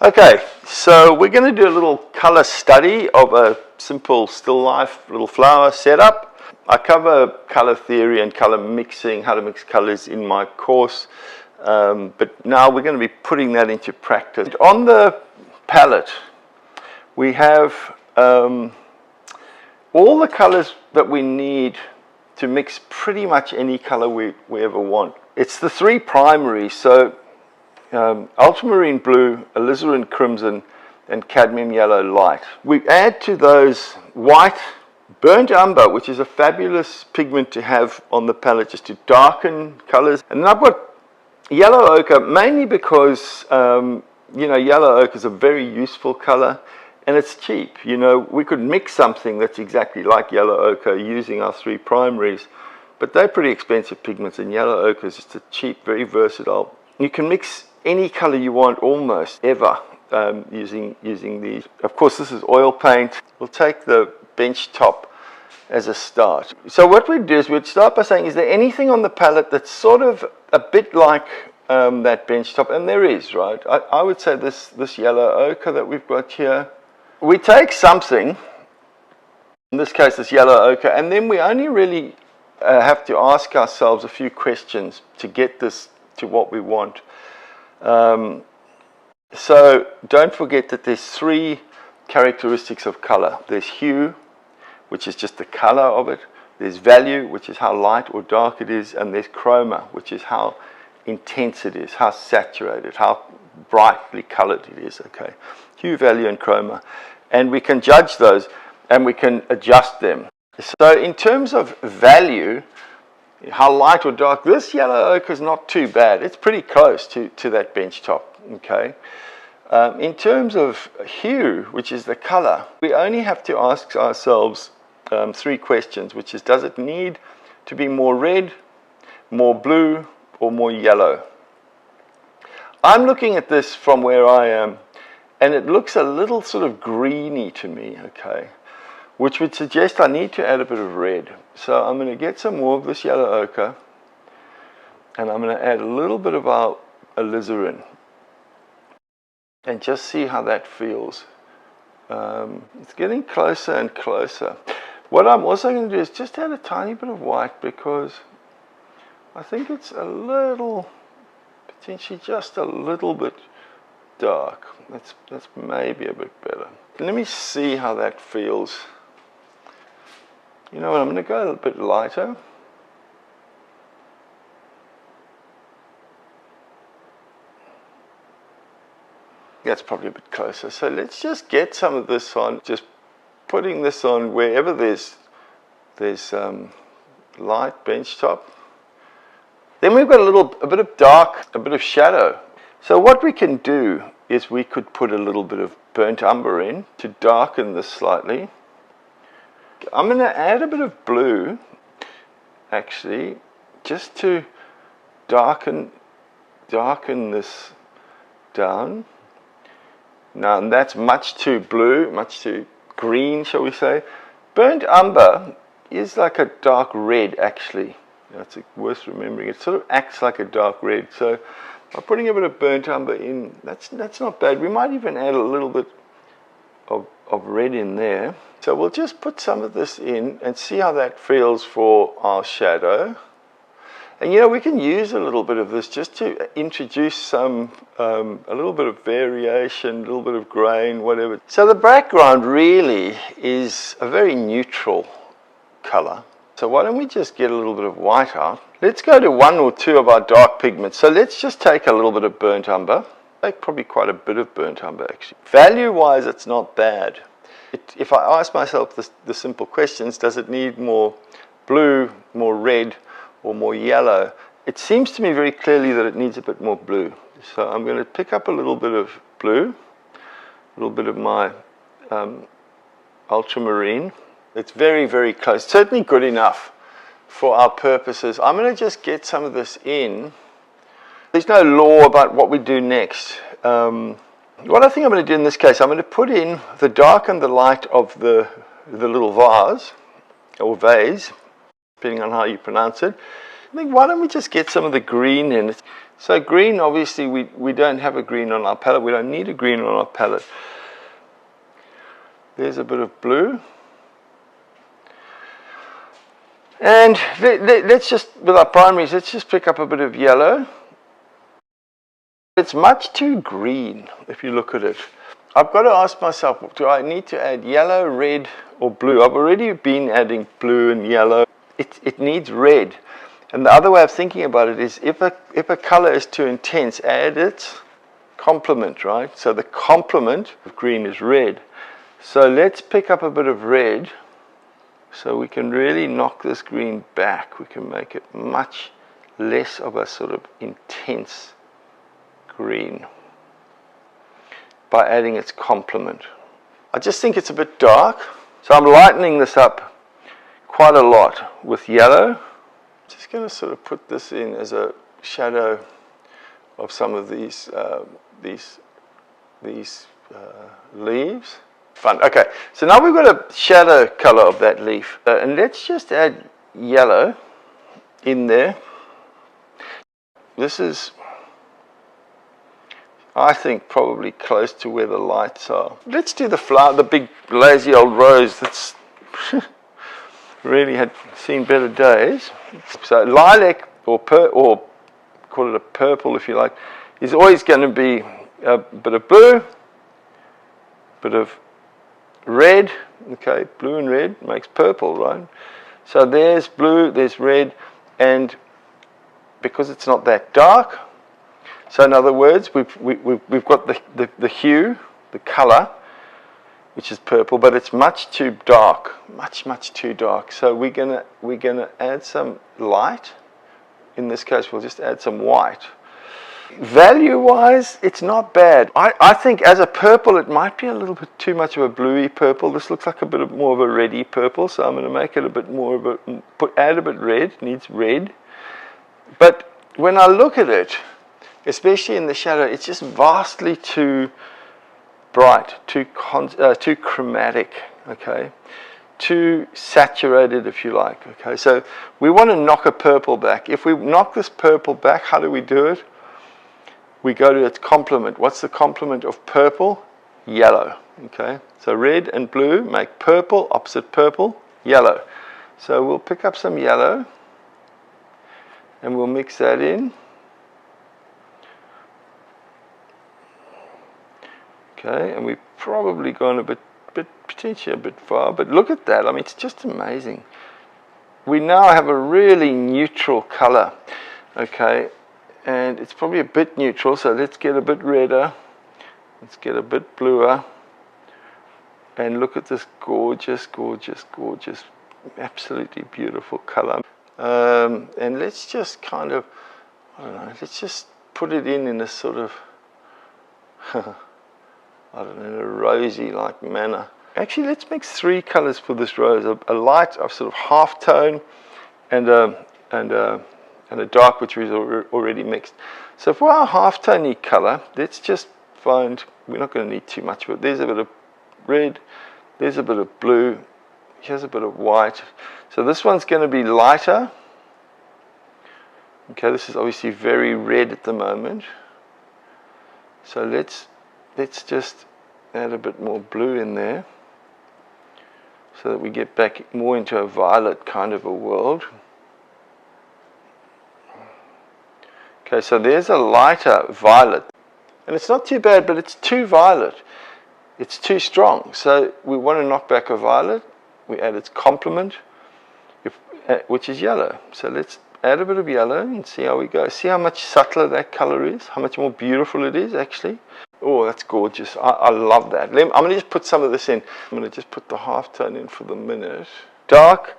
Okay, so we're going to do a little color study of a simple still life little flower setup. I cover color theory and color mixing, how to mix colors in my course, but now we're going to be putting that into practice. On the palette, we have all the colors that we need to mix pretty much any color we ever want. It's the three primaries, so ultramarine blue, alizarin crimson, and cadmium yellow light. We add to those white, burnt umber, which is a fabulous pigment to have on the palette just to darken colors. And then I've got yellow ochre, mainly because yellow ochre is a very useful color and it's cheap. We could mix something that's exactly like yellow ochre using our three primaries, but they're pretty expensive pigments, and yellow ochre is just a cheap, very versatile. You can mix any color you want almost ever using these. Of course, this is oil paint. We'll take the bench top as a start. So what we'd do is we'd start by saying, is there anything on the palette that's sort of a bit like that bench top? And there is, right? I would say this yellow ochre that we've got here. We take something, in this case this yellow ochre, and then we only really have to ask ourselves a few questions to get this to what we want. So don't forget that there's three characteristics of color. There's hue, which is just the color of it. There's value, which is how light or dark it is. And there's chroma, which is how intense it is, how saturated, how brightly colored it is. Okay, hue, value, and chroma. And we can judge those and we can adjust them. So in terms of value, how light or dark, this yellow ochre is not too bad. It's pretty close to that bench top, okay? In terms of hue, which is the color, we only have to ask ourselves three questions, which is, does it need to be more red, more blue, or more yellow? I'm looking at this from where I am, and it looks a little sort of greeny to me, okay? Which would suggest I need to add a bit of red. So I'm going to get some more of this yellow ochre, and I'm going to add a little bit of our alizarin, and just see how that feels. It's getting closer and closer. What I'm also going to do is just add a tiny bit of white, because I think it's a little, potentially just a little bit dark. That's maybe a bit better. Let me see how that feels. You know what, I'm going to go a little bit lighter. That's probably a bit closer. So let's just get some of this on, just putting this on wherever there's light bench top. Then we've got a bit of dark, a bit of shadow. So what we can do is we could put a little bit of burnt umber in to darken this slightly. I'm going to add a bit of blue, actually, just to darken this down. Now, that's much too blue, much too green, shall we say. Burnt umber is like a dark red, actually. That's worth remembering. It sort of acts like a dark red. So by putting a bit of burnt umber in, that's not bad. We might even add a little bit of red in there. So we'll just put some of this in and see how that feels for our shadow. And we can use a little bit of this just to introduce some, a little bit of variation, a little bit of grain, whatever. So the background really is a very neutral color. So why don't we just get a little bit of white out. Let's go to one or two of our dark pigments. So let's just take a little bit of burnt umber. Take probably quite a bit of burnt umber, actually. Value-wise, it's not bad. If I ask myself the simple questions, does it need more blue, more red, or more yellow? It seems to me very clearly that it needs a bit more blue. So I'm going to pick up a little bit of blue, a little bit of my ultramarine. It's very, very close. Certainly good enough for our purposes. I'm going to just get some of this in. There's no law about what we do next. What I think I'm going to do in this case, I'm going to put in the dark and the light of the little vase, or vase, depending on how you pronounce it. I think why don't we just get some of the green in. So green, obviously we don't have a green on our palette. We don't need a green on our palette. There's a bit of blue. And let's just, with our primaries, let's just pick up a bit of yellow. It's much too green if you look at it. I've got to ask myself, do I need to add yellow, red, or blue? I've already been adding blue and yellow. It needs red. And the other way of thinking about it is if a color is too intense, add its complement, right? So the complement of green is red. So let's pick up a bit of red so we can really knock this green back. We can make it much less of a sort of intense green by adding its complement. I just think it's a bit dark, so I'm lightening this up quite a lot with yellow. Just going to sort of put this in as a shadow of some of these leaves. Fun. Okay, so now we've got a shadow color of that leaf, and let's just add yellow in there. This is, I think, probably close to where the lights are. Let's do the flower, the big lazy old rose that's really had seen better days. So lilac, or call it a purple if you like, is always going to be a bit of blue, bit of red. Okay, blue and red makes purple, right? So there's blue, there's red, and because it's not that dark, so in other words, we've got the hue, the color, which is purple, but it's much too dark, much too dark. So we're gonna add some light. In this case, we'll just add some white. Value-wise, it's not bad. I think as a purple, it might be a little bit too much of a bluey purple. This looks like a bit more of a reddy purple, so I'm going to make it a bit more of a, add a bit red. Needs red. But when I look at it, especially in the shadow, it's just vastly too bright, too chromatic, okay, too saturated, if you like, okay. So we want to knock a purple back. If we knock this purple back, how do we do it? We go to its complement. What's the complement of purple? Yellow, okay. So red and blue make purple, opposite purple, yellow. So we'll pick up some yellow and we'll mix that in. Okay, and we've probably gone a bit potentially a bit far, but look at that. I mean, it's just amazing. We now have a really neutral color, okay, and it's probably a bit neutral, so let's get a bit redder, let's get a bit bluer, and look at this gorgeous, absolutely beautiful color. And let's just kind of, I don't know, let's just put it in a sort of I don't know, in a rosy-like manner. Actually, let's mix three colors for this rose: a light, a sort of half tone, and a dark, which is already mixed. So for our half-tone color, let's just find. We're not going to need too much of it. There's a bit of red. There's a bit of blue. Here's a bit of white. So this one's going to be lighter. Okay, this is obviously very red at the moment. So let's just add a bit more blue in there so that we get back more into a violet kind of a world. Okay, so there's a lighter violet. And it's not too bad, but it's too violet. It's too strong. So we want to knock back a violet. We add its complement, which is yellow. So let's add a bit of yellow and see how we go. See how much subtler that color is? How much more beautiful it is, actually? Oh, that's gorgeous. I love that. I'm going to just put some of this in. I'm going to just put the halftone in for the minute. Dark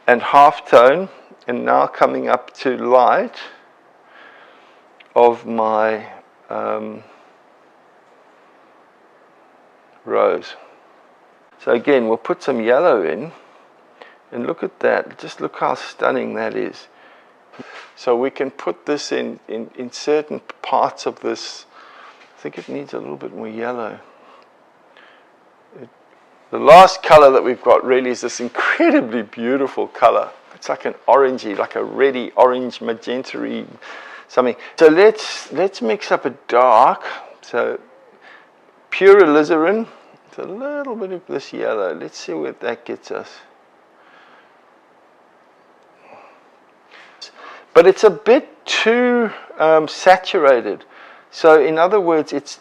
and halftone, and now coming up to light of my rose. So again, we'll put some yellow in, and look at that. Just look how stunning that is. So we can put this in certain parts of this. I think it needs a little bit more yellow. The last color that we've got really is this incredibly beautiful color. it's like an orangey, like a reddy, orange, magenta-y something. So let's mix up a dark. So pure alizarin, it's a little bit of this yellow. Let's see what that gets us. But it's a bit too saturated. So in other words, it's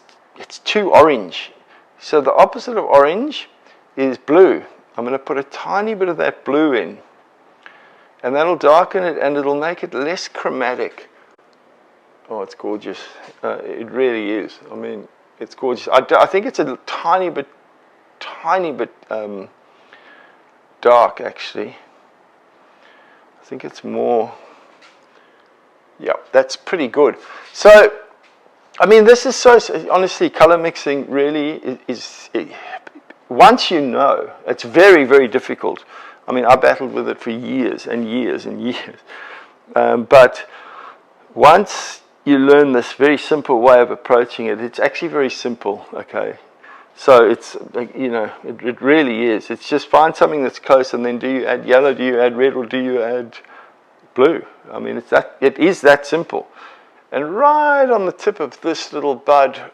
too orange. So the opposite of orange is blue. I'm going to put a tiny bit of that blue in. And that'll darken it and it'll make it less chromatic. Oh, it's gorgeous. It really is. I mean, it's gorgeous. I think it's a tiny bit dark, actually. I think it's more... Yeah, that's pretty good. So, I mean, this is so, honestly, color mixing really is once you know, it's very, very difficult. I mean, I battled with it for years and years and years. But once you learn this very simple way of approaching it, it's actually very simple, okay? So it's, you know, it really is. It's just find something that's close and then do you add yellow, do you add red, or do you add blue? I mean, it is that simple. And right on the tip of this little bud,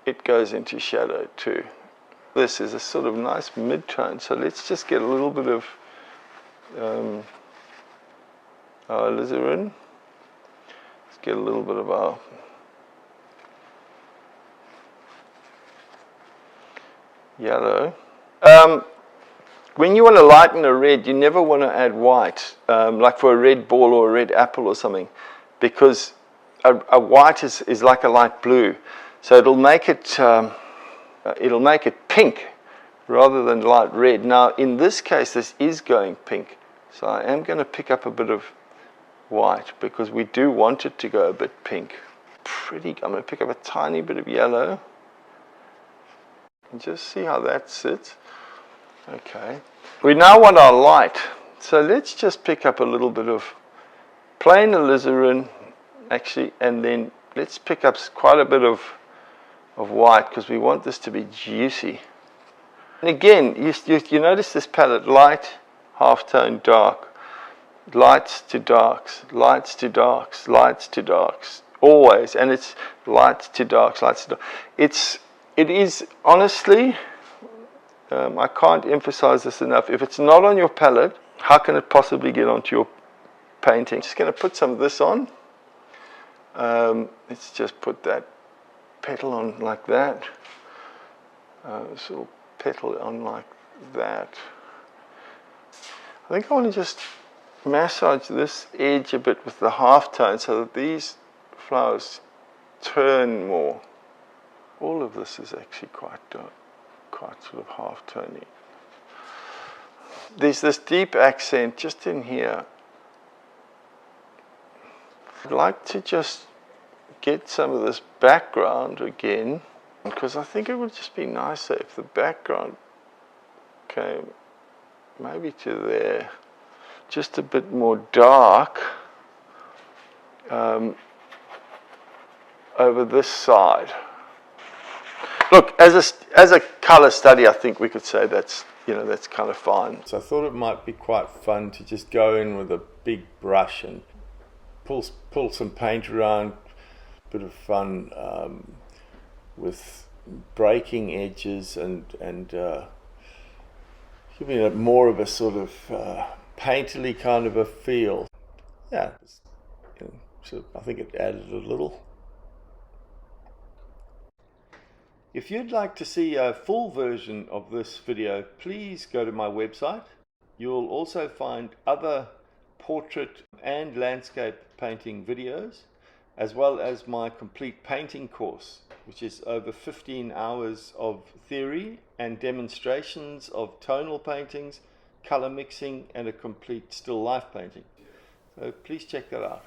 it goes into shadow too. This is a sort of nice mid-tone, so let's just get a little bit of our alizarin. Let's get a little bit of our yellow. When you want to lighten a red, you never want to add white, like for a red ball or a red apple or something, because a white is like a light blue, so it'll make it pink rather than light red. Now, in this case, this is going pink, so I am going to pick up a bit of white because we do want it to go a bit pink. I'm going to pick up a tiny bit of yellow and just see how that sits. Okay, we now want our light, so let's just pick up a little bit of plain alizarin, actually, and then let's pick up quite a bit of white because we want this to be juicy. And again, you notice this palette: light, halftone, dark, lights to darks, lights to darks, lights to darks, always, and it's lights to darks, lights to darks. It is honestly. I can't emphasize this enough. If it's not on your palette, how can it possibly get onto your painting? Just going to put some of this on. Let's just put that petal on like that. This little petal on like that. I think I want to just massage this edge a bit with the halftone so that these flowers turn more. All of this is actually quite dark. Quite sort of half-tony. There's this deep accent just in here. I'd like to just get some of this background again, because I think it would just be nicer if the background came maybe to there, just a bit more dark over this side. Look, as a color study, I think we could say that's kind of fine. So I thought it might be quite fun to just go in with a big brush and pull some paint around. Bit of fun with breaking edges and giving it more of a sort of painterly kind of a feel. Yeah, so I think it added a little. If you'd like to see a full version of this video, please go to my website. You'll also find other portrait and landscape painting videos, as well as my complete painting course, which is over 15 hours of theory and demonstrations of tonal paintings, color mixing, and a complete still life painting. So please check that out.